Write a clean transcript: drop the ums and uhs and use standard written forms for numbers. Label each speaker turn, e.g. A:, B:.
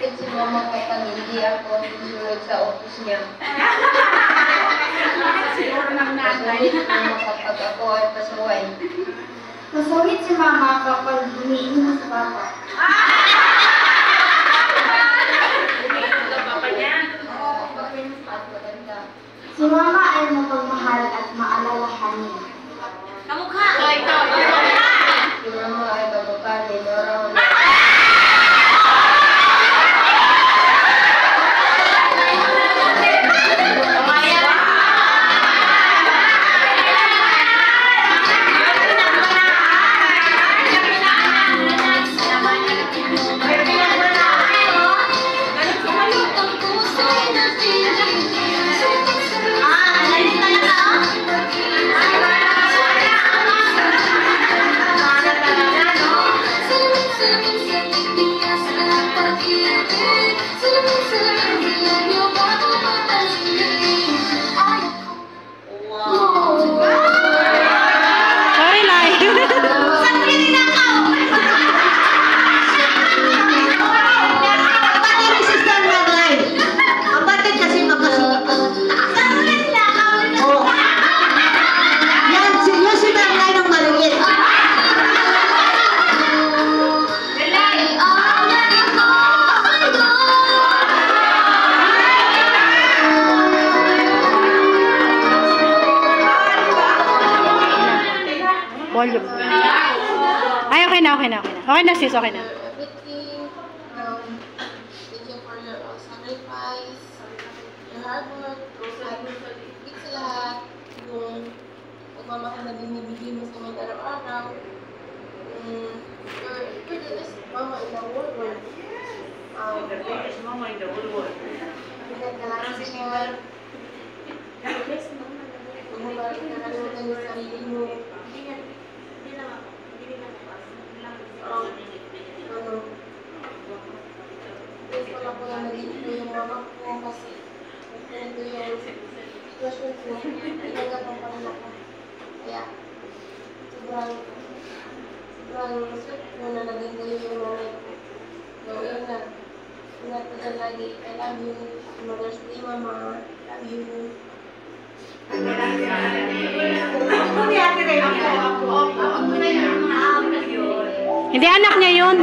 A: masakit si mama kapag hindi ako susunod sa utos niya. Masungit si mama kapag ako ay pasaway.
B: Masungit si mama kapag humihingi sa papa. Si mama ay mapagmahal at maalalahanin.
C: Kamukha!
A: Si mama ay babakanin, oraw na.
D: Volume. Ay, okay na. Okay na sis, okay na.
A: Everything, thank you for your sacrifice, your hard work, at higit sa lahat, yung pagmamahal na binibigay mo sa mga araw-araw. You're the best mama in the whole world.
C: The biggest mama in the whole world.
A: Pinagkalasin mo, bumabalik na kalutan yung sarili mo. Please wala ko na naging ko yung mama ko kasi ganito yung sitwasyon ko, tinagapang pa rin ako. Kaya, sobrang sweet ko na naging kayo yung nanay ko. Gawin na. Ingat ko dyan lagi. I love you. Mother's Day, Mama. Love you.
D: Hindi anak niya yun.